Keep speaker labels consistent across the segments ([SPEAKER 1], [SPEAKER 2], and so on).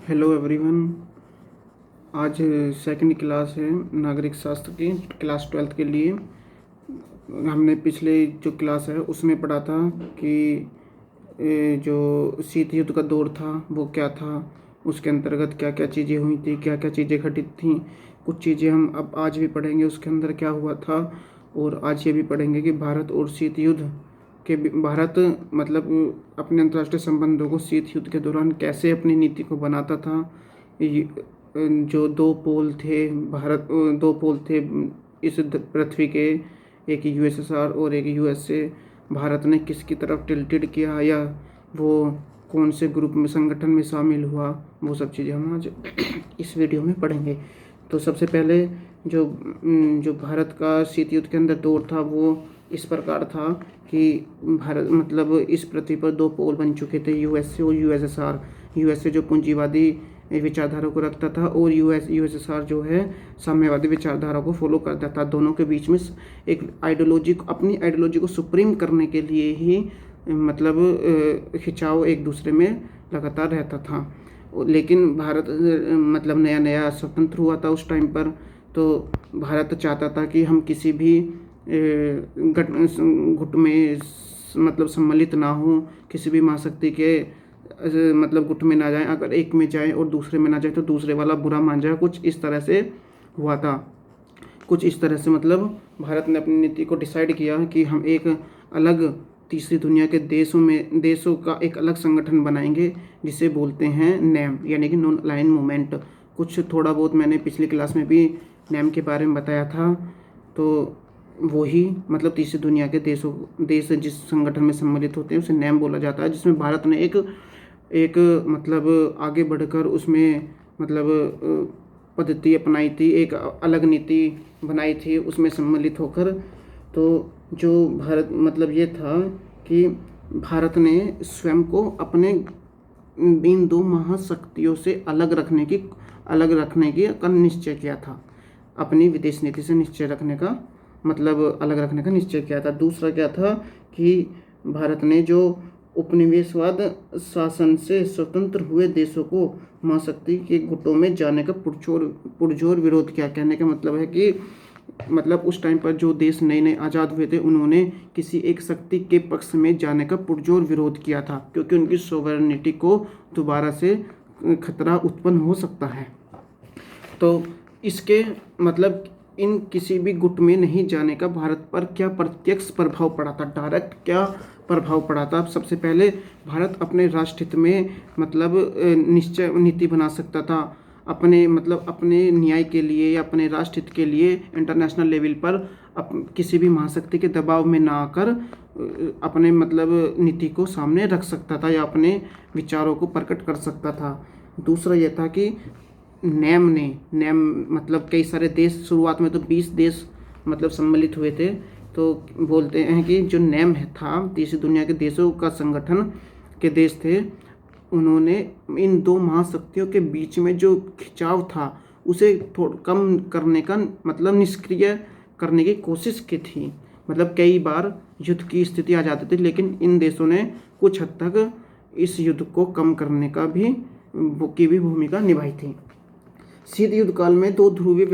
[SPEAKER 1] Hello everyone. आज second class है नागरिक शास्त्र की, क्लास 12th के लिए। हमने पिछले जो क्लास है उसमें पढ़ा था कि जो शीत युद्ध का दौर था वो क्या था, उसके अंतर्गत क्या क्या चीज़ें हुई थी, क्या क्या चीज़ें घटित थी। कुछ चीज़ें हम अब आज भी पढ़ेंगे उसके अंदर क्या हुआ था, और आज ये भी पढ़ेंगे कि भारत और शीत युद्ध भारत मतलब अपने अंतर्राष्ट्रीय संबंधों को शीत युद्ध के दौरान कैसे अपनी नीति को बनाता था। जो दो पोल थे, दो पोल थे इस पृथ्वी के, एक यूएसएसआर और एक यूएसए। भारत ने किसकी तरफ टिल्टेड किया, या वो कौन से ग्रुप में, संगठन में शामिल हुआ, वो सब चीज़ें हम आज इस वीडियो में पढ़ेंगे। तो सबसे पहले जो जो भारत का शीत युद्ध के अंदर दौर था वो इस प्रकार था कि भारत मतलब इस पृथ्वी पर दो पोल बन चुके थे, यूएसए और यूएसएसआर। यूएसए जो पूंजीवादी विचारधारा को रखता था और यूएसएसआर जो है साम्यवादी विचारधारा को फॉलो करता था। दोनों के बीच में एक आइडियोलॉजी को, अपनी आइडियोलॉजी को सुप्रीम करने के लिए ही मतलब खिंचाव एक दूसरे में लगातार रहता था। लेकिन भारत मतलब नया नया स्वतंत्र हुआ था उस टाइम पर, तो भारत चाहता था कि हम किसी भी गुट में मतलब सम्मिलित ना हो, किसी भी महाशक्ति के मतलब गुट में ना जाए। अगर एक में जाए और दूसरे में ना जाए तो दूसरे वाला बुरा मान जाए। कुछ इस तरह से हुआ था। कुछ इस तरह से मतलब भारत ने अपनी नीति को डिसाइड किया कि हम एक अलग तीसरी दुनिया के देशों का एक अलग संगठन बनाएंगे, जिसे बोलते हैं नैम, यानी कि नॉन अलाइन मूवमेंट। कुछ थोड़ा बहुत मैंने पिछली क्लास में भी नैम के बारे में बताया था। तो वही मतलब तीसरी दुनिया के देश जिस संगठन में सम्मिलित होते हैं उसे नैम बोला जाता है, जिसमें भारत ने एक एक मतलब आगे बढ़कर उसमें मतलब पद्धति अपनाई थी, एक अलग नीति बनाई थी उसमें सम्मिलित होकर। तो जो भारत मतलब ये था कि भारत ने स्वयं को अपने इन दो महाशक्तियों से अलग रखने की का निश्चय किया था। अपनी विदेश नीति से निश्चय रखने का मतलब अलग रखने का निश्चय किया था। दूसरा क्या था कि भारत ने जो उपनिवेशवाद शासन से स्वतंत्र हुए देशों को महाशक्ति के गुटों में जाने का पुरजोर विरोध किया। कहने का मतलब है कि मतलब उस टाइम पर जो देश नए नए आज़ाद हुए थे उन्होंने किसी एक शक्ति के पक्ष में जाने का पुरजोर विरोध किया था, क्योंकि उनकी सोवरेनिटी को दोबारा से खतरा उत्पन्न हो सकता है। तो इसके मतलब इन किसी भी गुट में नहीं जाने का भारत पर क्या प्रत्यक्ष प्रभाव पड़ा था, डायरेक्ट क्या प्रभाव पड़ा था। सबसे पहले भारत अपने राष्ट्र हित में मतलब निश्चय नीति बना सकता था, अपने मतलब अपने न्याय के लिए या अपने राष्ट्र हित के लिए इंटरनेशनल लेवल पर किसी भी महाशक्ति के दबाव में ना आकर अपने मतलब नीति को सामने रख सकता था या अपने विचारों को प्रकट कर सकता था। दूसरा यह था कि नैम मतलब कई सारे देश, शुरुआत में तो 20 देश मतलब सम्मिलित हुए थे। तो बोलते हैं कि जो नैम था तीसरी दुनिया के देशों का संगठन के देश थे, उन्होंने इन दो महाशक्तियों के बीच में जो खिंचाव था उसे थोड़ा कम करने का मतलब निष्क्रिय करने की कोशिश की थी। मतलब कई बार युद्ध की स्थिति आ जाती थी, लेकिन इन देशों ने कुछ हद तक इस युद्ध को कम करने का भी भूमिका निभाई थी। शीत युद्ध काल में दो ध्रुवीय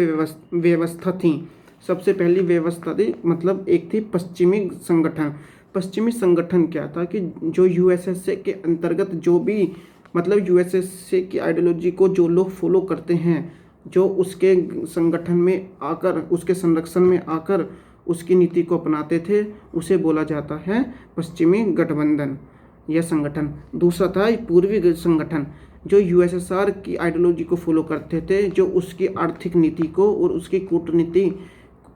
[SPEAKER 1] व्यवस्था थी। सबसे पहली व्यवस्था थी मतलब एक थी पश्चिमी संगठन। पश्चिमी संगठन क्या था कि जो यूएसएसए के अंतर्गत जो भी मतलब यूएसएसए की आइडियोलॉजी को जो लोग फॉलो करते हैं, जो उसके संगठन में आकर, उसके संरक्षण में आकर उसकी नीति को अपनाते थे, उसे बोला जाता है पश्चिमी गठबंधन या संगठन। दूसरा था पूर्वी संगठन, जो यूएसएसआर की आइडियोलॉजी को फॉलो करते थे, जो उसकी आर्थिक नीति को और उसकी कूटनीति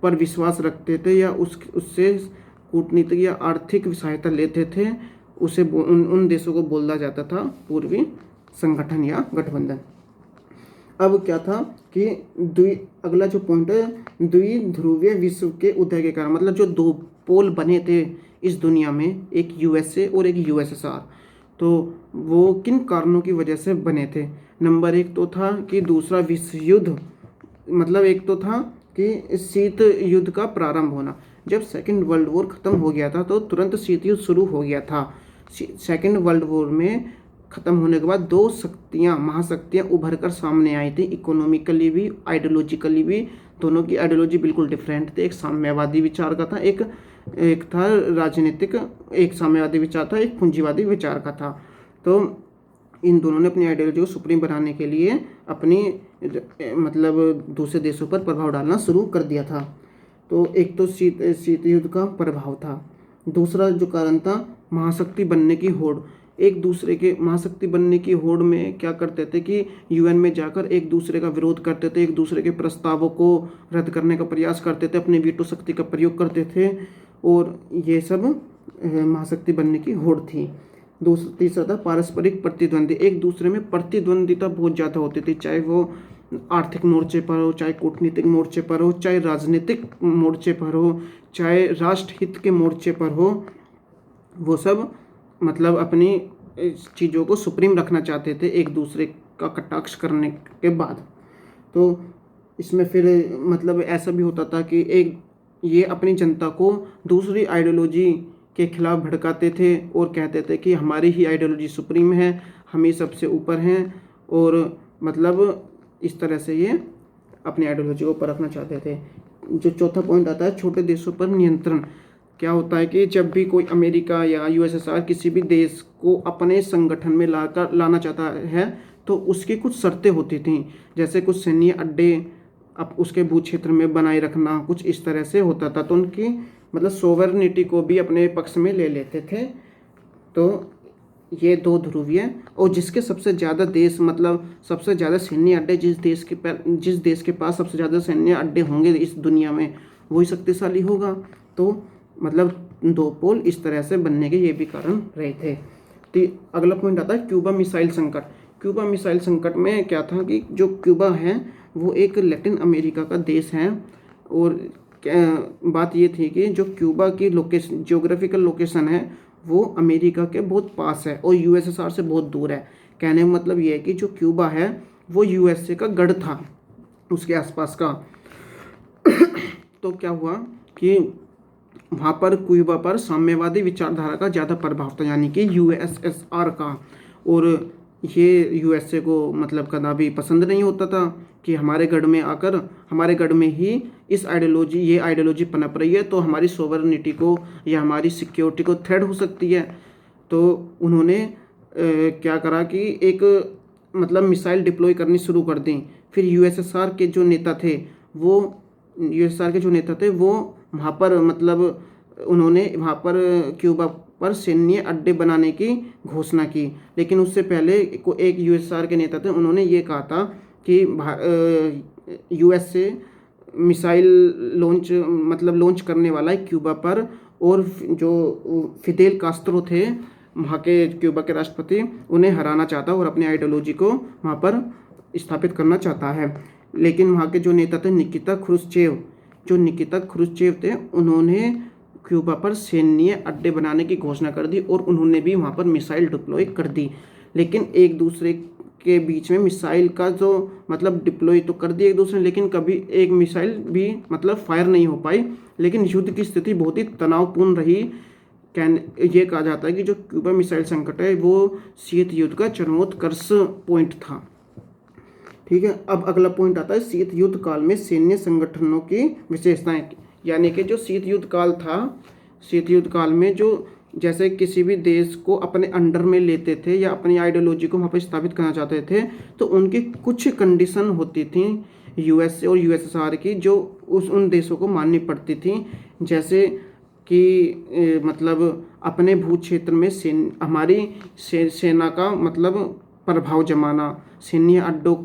[SPEAKER 1] पर विश्वास रखते थे या उससे कूटनीतिक या आर्थिक सहायता लेते थे। उसे उन देशों को बोला जाता था पूर्वी संगठन या गठबंधन। अब क्या था कि अगला जो पॉइंट है, द्विध्रुवीय विश्व के उदय के कारण, मतलब जो दो पोल बने थे इस दुनिया में, एक यूएसए और एक यूएसएसआर, तो वो किन कारणों की वजह से बने थे। नंबर एक तो था कि दूसरा विश्व युद्ध, मतलब एक तो था कि शीत युद्ध का प्रारंभ होना। जब सेकेंड वर्ल्ड वॉर ख़त्म हो गया था तो तुरंत शीत युद्ध शुरू हो गया था। सेकेंड वर्ल्ड वॉर में ख़त्म होने के बाद दो महाशक्तियाँ उभर कर सामने आई थी, इकोनॉमिकली भी आइडियोलॉजिकली भी। दोनों की आइडियोलॉजी बिल्कुल डिफरेंट थी। एक साम्यवादी विचार का था, एक था राजनीतिक, एक साम्यवादी विचार था, एक पूंजीवादी विचार का था। तो इन दोनों ने अपनी आइडियोलॉजी को सुप्रीम बनाने के लिए अपनी मतलब दूसरे देशों पर प्रभाव डालना शुरू कर दिया था। तो एक तो शीत युद्ध का प्रभाव था। दूसरा जो कारण था महाशक्ति बनने की होड़। एक दूसरे के महाशक्ति बनने की होड़ में क्या करते थे कि यूएन में जाकर एक दूसरे का विरोध करते थे, एक दूसरे के प्रस्तावों को रद्द करने का प्रयास करते थे, अपनी वीटो शक्ति का प्रयोग करते थे, और ये सब महाशक्ति बनने की होड़ थी। तीसरा था पारस्परिक प्रतिद्वंदी। एक दूसरे में प्रतिद्वंदिता बहुत ज़्यादा होती थी, चाहे वो आर्थिक मोर्चे पर हो, चाहे कूटनीतिक मोर्चे पर हो, चाहे राजनीतिक मोर्चे पर हो, चाहे राष्ट्र हित के मोर्चे पर हो। वो सब मतलब अपनी चीज़ों को सुप्रीम रखना चाहते थे एक दूसरे का कटाक्ष करने के बाद। तो इसमें फिर मतलब ऐसा भी होता था कि ये अपनी जनता को दूसरी आइडियोलॉजी के खिलाफ भड़काते थे और कहते थे कि हमारी ही आइडियोलॉजी सुप्रीम है, हम ही सबसे ऊपर हैं, और मतलब इस तरह से ये अपनी आइडियोलॉजी को ऊपर रखना चाहते थे। जो चौथा पॉइंट आता है छोटे देशों पर नियंत्रण। क्या होता है कि जब भी कोई अमेरिका या यूएसएसआर किसी भी देश को अपने संगठन में लाना चाहता है तो उसकी कुछ शर्तें होती थी, जैसे कुछ सैन्य अड्डे अब उसके भू क्षेत्र में बनाए रखना, कुछ इस तरह से होता था। तो उनकी मतलब सोवरेनिटी को भी अपने पक्ष में ले लेते थे। तो ये दो ध्रुवीय, और जिसके सबसे ज़्यादा देश मतलब सबसे ज़्यादा सैन्य अड्डे जिस देश के पास सबसे ज़्यादा सैन्य अड्डे होंगे इस दुनिया में, वही शक्तिशाली होगा। तो मतलब दो पोल इस तरह से बनने के ये भी कारण रहे थे। तो अगला पॉइंट आता है क्यूबा मिसाइल संकट। क्यूबा मिसाइल संकट में क्या था कि जो क्यूबा है वो एक लैटिन अमेरिका का देश है, और बात ये थी कि जो क्यूबा की जियोग्राफिकल लोकेशन है वो अमेरिका के बहुत पास है और यूएसएसआर से बहुत दूर है। कहने का मतलब ये है कि जो क्यूबा है वो यूएसए का गढ़ था, उसके आसपास का। तो क्या हुआ कि वहाँ पर क्यूबा पर साम्यवादी विचारधारा का ज़्यादा प्रभाव था, यानी कि यूएसएसआर का। और ये यूएसए को मतलब कदा भी पसंद नहीं होता था कि हमारे गढ़ में आकर हमारे गढ़ में ही ये आइडियोलॉजी पनप रही है, तो हमारी सोवरेनिटी को या हमारी सिक्योरिटी को थ्रेट हो सकती है। तो उन्होंने क्या करा कि एक मतलब मिसाइल डिप्लॉय करनी शुरू कर दी। फिर यूएसएसआर के जो नेता थे वो वहाँ पर मतलब उन्होंने वहाँ पर क्यूबा पर सैन्य अड्डे बनाने की घोषणा की। लेकिन उससे पहले एक यूएसएसआर के नेता थे, उन्होंने ये कहा था कि यूएस से मिसाइल लॉन्च करने वाला है क्यूबा पर, और जो फिदेल कास्त्रो थे वहाँ के क्यूबा के राष्ट्रपति, उन्हें हराना चाहता और अपनी आइडियोलॉजी को वहाँ पर स्थापित करना चाहता है। लेकिन वहाँ के जो नेता थे निकिता ख्रुश्चेव थे, उन्होंने क्यूबा पर सैन्य अड्डे बनाने की घोषणा कर दी और उन्होंने भी वहाँ पर मिसाइल डिप्लॉय कर दी। लेकिन एक दूसरे के बीच में मिसाइल का जो मतलब डिप्लॉय तो कर दी एक दूसरे ने, लेकिन कभी एक मिसाइल भी मतलब फायर नहीं हो पाई। लेकिन युद्ध की स्थिति बहुत ही तनावपूर्ण रही। ये कहा जाता है कि जो क्यूबा मिसाइल संकट है वो शीत युद्ध का चरमोत्कर्ष पॉइंट था। ठीक है, अब अगला पॉइंट आता है शीत युद्ध काल में सैन्य संगठनों की विशेषताएं। यानी कि जो शीत युद्ध काल था, शीत युद्ध काल में जो जैसे किसी भी देश को अपने अंडर में लेते थे या अपनी आइडियोलॉजी को वहाँ पर स्थापित करना चाहते थे, तो उनकी कुछ कंडीशन होती थी यूएसए और यूएसएसआर की, जो उन देशों को माननी पड़ती थी। जैसे कि मतलब अपने भू क्षेत्र में हमारी सेना का मतलब प्रभाव जमाना, सैन्य अड्डों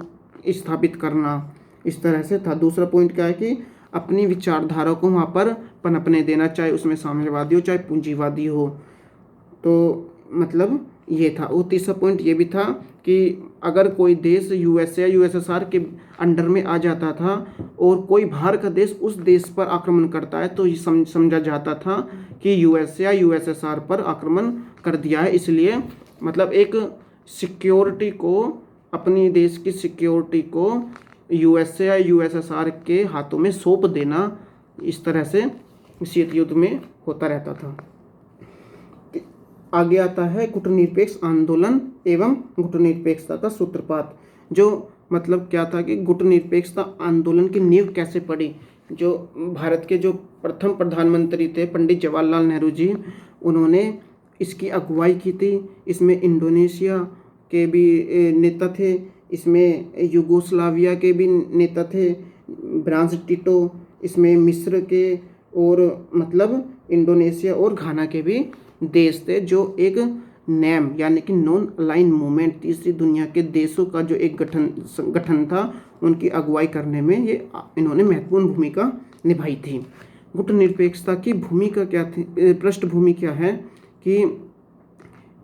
[SPEAKER 1] स्थापित करना, इस तरह से था। दूसरा पॉइंट क्या है कि अपनी विचारधारा को वहाँ पर पनपने देना, चाहे उसमें साम्यवादी हो चाहे पूंजीवादी हो। तो मतलब ये था। और तीसरा पॉइंट ये भी था कि अगर कोई देश यूएसए या यूएसएसआर के अंडर में आ जाता था और कोई बाहर का देश उस देश पर आक्रमण करता है तो ये समझा जाता था कि यूएसए या यूएसएसआर पर आक्रमण कर दिया है। इसलिए मतलब एक सिक्योरिटी को, अपनी देश की सिक्योरिटी को यूएसए या यूएसएसआर के हाथों में सौंप देना, इस तरह से शीत युद्ध में होता रहता था। आगे आता है गुटनिरपेक्ष आंदोलन एवं गुटनिरपेक्षता का सूत्रपात। जो मतलब क्या था कि गुटनिरपेक्षता आंदोलन की नींव कैसे पड़ी। जो भारत के जो प्रथम प्रधानमंत्री थे पंडित जवाहरलाल नेहरू जी, उन्होंने इसकी अगुवाई की थी। इसमें इंडोनेशिया के भी नेता थे, इसमें यूगोस्लाविया के भी नेता थे, ब्रांस टिटो, इसमें मिस्र के और मतलब इंडोनेशिया और घाना के भी देश थे। जो एक नैम यानी कि नॉन अलाइन मूवमेंट, तीसरी दुनिया के देशों का जो एक गठन था, उनकी अगुवाई करने में ये इन्होंने महत्वपूर्ण भूमिका निभाई थी। गुटनिरपेक्षता की भूमिका क्या थी, पृष्ठभूमि क्या है कि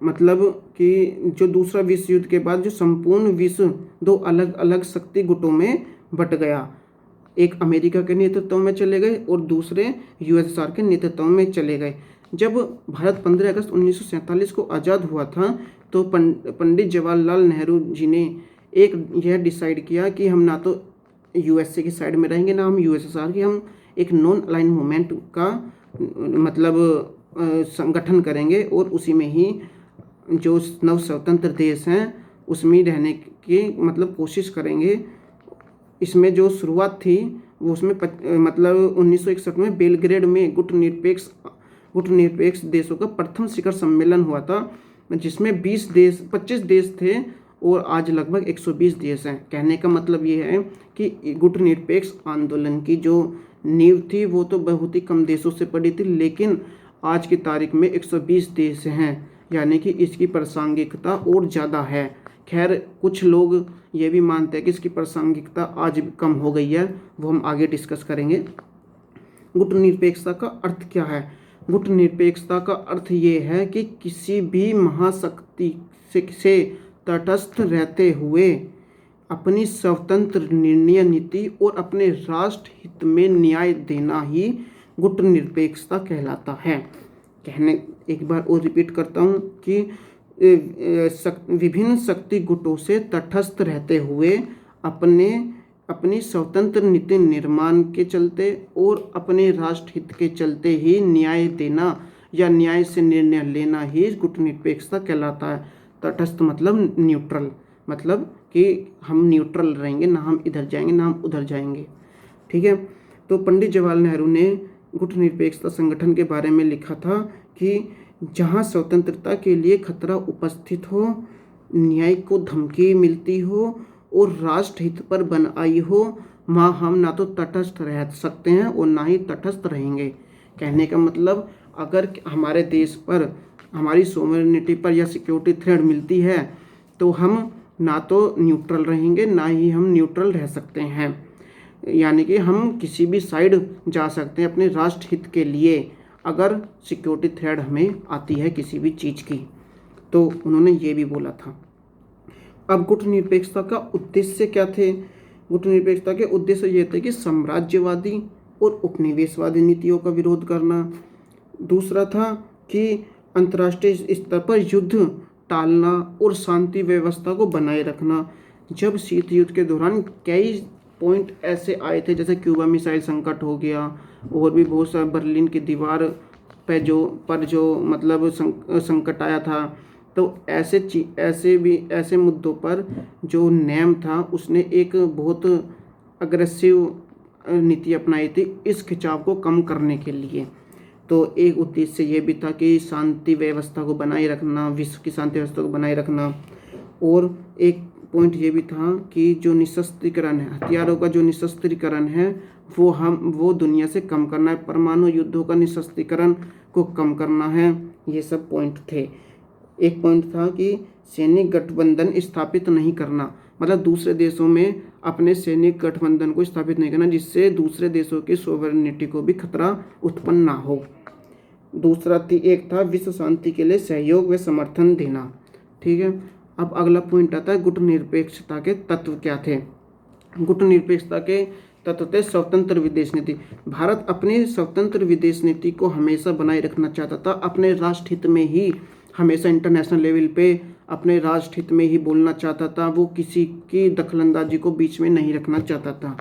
[SPEAKER 1] मतलब कि जो दूसरा विश्व युद्ध के बाद जो संपूर्ण विश्व दो अलग अलग शक्ति गुटों में बट गया। एक अमेरिका के नेतृत्व में चले गए और दूसरे यूएसएसआर के नेतृत्व में चले गए। जब भारत 15 अगस्त 1947 को आज़ाद हुआ था तो पंडित जवाहरलाल नेहरू जी ने एक यह डिसाइड किया कि हम ना तो यूएसए की साइड में रहेंगे ना हम यूएसएसआर की, हम एक नॉन अलाइन मूवमेंट का मतलब संगठन करेंगे और उसी में ही जो नव स्वतंत्र देश हैं उसमें रहने की मतलब कोशिश करेंगे। इसमें जो शुरुआत थी वो उसमें मतलब 1961 में बेलग्रेड में गुटनिरपेक्ष देशों का प्रथम शिखर सम्मेलन हुआ था, जिसमें 25 देश थे और आज लगभग 120 देश हैं। कहने का मतलब ये है कि गुटनिरपेक्ष आंदोलन की जो नींव थी वो तो बहुत ही कम देशों से पड़ी थी, लेकिन आज की तारीख में 120 देश हैं, यानी कि इसकी प्रासंगिकता और ज़्यादा है। खैर कुछ लोग ये भी मानते हैं कि इसकी प्रासंगिकता आज भी कम हो गई है, वो हम आगे डिस्कस करेंगे। गुटनिरपेक्षता का अर्थ क्या है। गुटनिरपेक्षता का अर्थ ये है कि किसी भी महाशक्ति से तटस्थ रहते हुए अपनी स्वतंत्र निर्णय नीति और अपने राष्ट्र हित में न्याय देना ही गुटनिरपेक्षता कहलाता है। कहने एक बार और रिपीट करता हूँ कि विभिन्न शक्ति गुटों से तटस्थ रहते हुए अपनी स्वतंत्र नीति निर्माण के चलते और अपने राष्ट्र हित के चलते ही न्याय देना या न्याय से निर्णय लेना ही गुटनिरपेक्षता कहलाता है। तटस्थ मतलब न्यूट्रल, मतलब कि हम न्यूट्रल रहेंगे, ना हम इधर जाएंगे ना हम उधर जाएंगे। ठीक है। तो पंडित जवाहरलाल नेहरू ने गुटनिरपेक्षता संगठन के बारे में लिखा था कि जहाँ स्वतंत्रता के लिए खतरा उपस्थित हो, न्याय को धमकी मिलती हो और राष्ट्र हित पर बन आई हो, वहाँ हम ना तो तटस्थ रह सकते हैं और ना ही तटस्थ रहेंगे। कहने का मतलब अगर हमारे देश पर हमारी सोवरेनिटी पर या सिक्योरिटी थ्रेट मिलती है तो हम ना तो न्यूट्रल रहेंगे ना ही हम न्यूट्रल रह सकते हैं, यानी कि हम किसी भी साइड जा सकते हैं अपने राष्ट्र हित के लिए अगर सिक्योरिटी थ्रेट हमें आती है किसी भी चीज़ की। तो उन्होंने ये भी बोला था। अब गुटनिरपेक्षता का उद्देश्य क्या थे। गुटनिरपेक्षता के उद्देश्य ये थे कि साम्राज्यवादी और उपनिवेशवादी नीतियों का विरोध करना। दूसरा था कि अंतर्राष्ट्रीय स्तर पर युद्ध टालना और शांति व्यवस्था को बनाए रखना। जब शीत युद्ध के दौरान कई पॉइंट ऐसे आए थे, जैसे क्यूबा मिसाइल संकट हो गया और भी बहुत सारे, बर्लिन की दीवार पे जो मतलब संकट आया था, तो ऐसे मुद्दों पर जो नेम था उसने एक बहुत अग्रेसिव नीति अपनाई थी इस खिंचाव को कम करने के लिए। तो एक उद्देश्य ये भी था कि शांति व्यवस्था को बनाए रखना, विश्व की शांति व्यवस्था को बनाए रखना। और एक पॉइंट ये भी था कि जो निशस्त्रीकरण है, हथियारों का जो निशस्त्रीकरण है वो दुनिया से कम करना है, परमाणु युद्धों का निशस्त्रीकरण को कम करना है। ये सब पॉइंट थे। एक पॉइंट था कि सैनिक गठबंधन स्थापित नहीं करना, मतलब दूसरे देशों में अपने सैनिक गठबंधन को स्थापित नहीं करना जिससे दूसरे देशों की सोवरेनिटी को भी खतरा उत्पन्न ना हो। दूसरा एक था विश्व शांति के लिए सहयोग व समर्थन देना। ठीक है। अब अगला पॉइंट आता है गुटनिरपेक्षता के तत्व क्या थे। गुटनिरपेक्षता के तत्व थे स्वतंत्र विदेश नीति। भारत अपनी स्वतंत्र विदेश नीति को हमेशा बनाए रखना चाहता था, अपने राष्ट्र हित में ही, हमेशा इंटरनेशनल लेवल पे अपने राष्ट्र हित में ही बोलना चाहता था, वो किसी की दखलंदाजी को बीच में नहीं रखना चाहता था।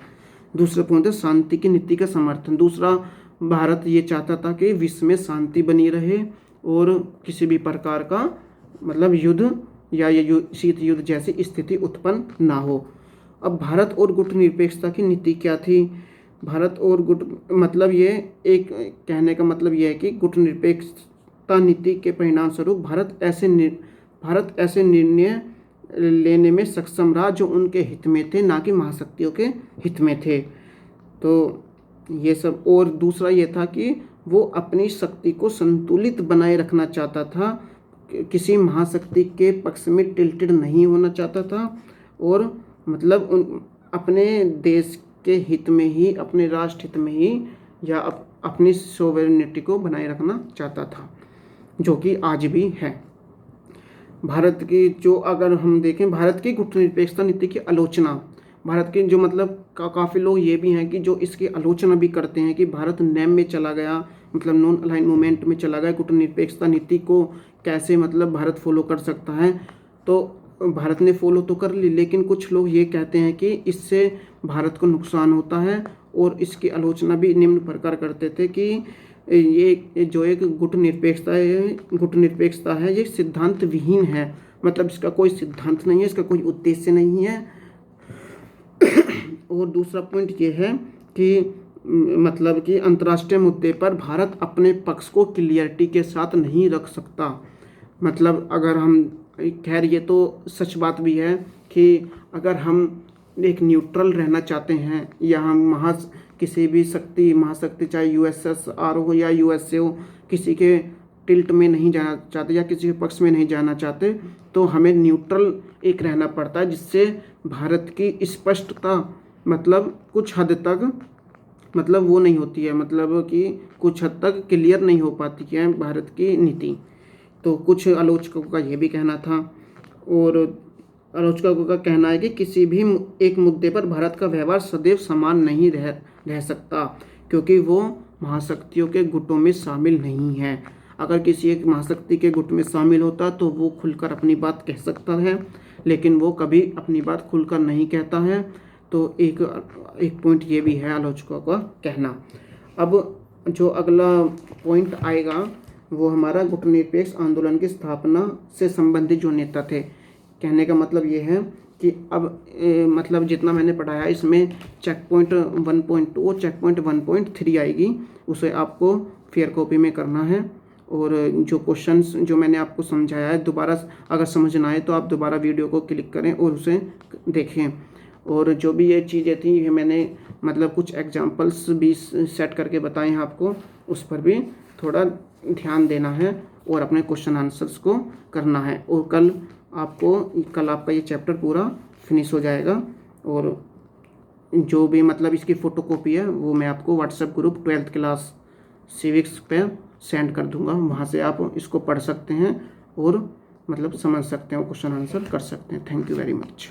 [SPEAKER 1] दूसरा पॉइंट है शांति की नीति का समर्थन। दूसरा, भारत ये चाहता था कि विश्व में शांति बनी रहे और किसी भी प्रकार का मतलब युद्ध या ये शीत युद्ध जैसी स्थिति उत्पन्न ना हो। अब भारत और गुटनिरपेक्षता की नीति क्या थी? भारत और गुट मतलब ये एक कहने का मतलब ये है कि गुटनिरपेक्षता नीति के परिणाम स्वरूप भारत ऐसे निर्णय लेने में सक्षम रहा जो उनके हित में थे, ना कि महाशक्तियों के हित में थे। तो ये सब, और दूसरा ये था कि वो अपनी शक्ति को संतुलित बनाए रखना चाहता था, किसी महाशक्ति के पक्ष में टिल्टेड नहीं होना चाहता था, और मतलब अपने देश के हित में ही, अपने राष्ट्र हित में ही या अपनी सोवेरेनिटी को बनाए रखना चाहता था, जो कि आज भी है। भारत की जो अगर हम देखें भारत की गुटनिरपेक्षता नीति की आलोचना, भारत के जो मतलब काफ़ी लोग ये भी हैं कि जो इसकी आलोचना भी करते हैं कि भारत नेम में चला गया, मतलब नॉन अलाइन मूवमेंट में चला गया, गुटनिरपेक्षता नीति को कैसे मतलब भारत फॉलो कर सकता है। तो भारत ने फॉलो तो कर ली, लेकिन कुछ लोग ये कहते हैं कि इससे भारत को नुकसान होता है, और इसकी आलोचना भी निम्न प्रकार करते थे कि ये जो एक गुटनिरपेक्षता है ये सिद्धांत विहीन है, मतलब इसका कोई सिद्धांत नहीं है, इसका कोई उद्देश्य नहीं है। और दूसरा पॉइंट ये है कि मतलब कि अंतर्राष्ट्रीय मुद्दे पर भारत अपने पक्ष को क्लियरिटी के साथ नहीं रख सकता। मतलब अगर हम, खैर ये तो सच बात भी है कि अगर हम एक न्यूट्रल रहना चाहते हैं या हम किसी भी महाशक्ति चाहे यूएसएसआर हो या यूएसए हो, किसी के टिल्ट में नहीं जाना चाहते या किसी के पक्ष में नहीं जाना चाहते, तो हमें न्यूट्रल एक रहना पड़ता है, जिससे भारत की स्पष्टता मतलब कुछ हद तक मतलब वो नहीं होती है, मतलब कि कुछ हद तक क्लियर नहीं हो पाती है भारत की नीति। तो कुछ आलोचकों का ये भी कहना था, और आलोचकों का कहना है कि किसी भी एक मुद्दे पर भारत का व्यवहार सदैव समान नहीं रह सकता, क्योंकि वो महाशक्तियों के गुटों में शामिल नहीं है। अगर किसी एक महाशक्ति के गुट में शामिल होता तो वो खुलकर अपनी बात कह सकता है, लेकिन वो कभी अपनी बात खुलकर नहीं कहता है। तो एक पॉइंट ये भी है आलोचकों का कहना। अब जो अगला पॉइंट आएगा वो हमारा गुटनिरपेक्ष आंदोलन की स्थापना से संबंधित जो नेता थे। कहने का मतलब ये है कि अब मतलब जितना मैंने पढ़ाया इसमें चेक पॉइंट 1.2 और चेक पॉइंट 1.3 आएगी, उसे आपको फेयर कॉपी में करना है। और जो क्वेश्चंस जो मैंने आपको समझाया है, दोबारा अगर समझना आए तो आप दोबारा वीडियो को क्लिक करें और उसे देखें। और जो भी ये चीज़ें थी ये मैंने मतलब कुछ एग्जांपल्स भी सेट करके बताए हैं आपको, उस पर भी थोड़ा ध्यान देना है और अपने क्वेश्चन आंसर्स को करना है। और कल आपका ये चैप्टर पूरा फिनिश हो जाएगा। और जो भी मतलब इसकी फ़ोटोकॉपी है वो मैं आपको WhatsApp group 12th class civics पे सेंड कर दूंगा, वहाँ से आप इसको पढ़ सकते हैं और मतलब समझ सकते हैं और क्वेश्चन आंसर कर सकते हैं। Thank you very much.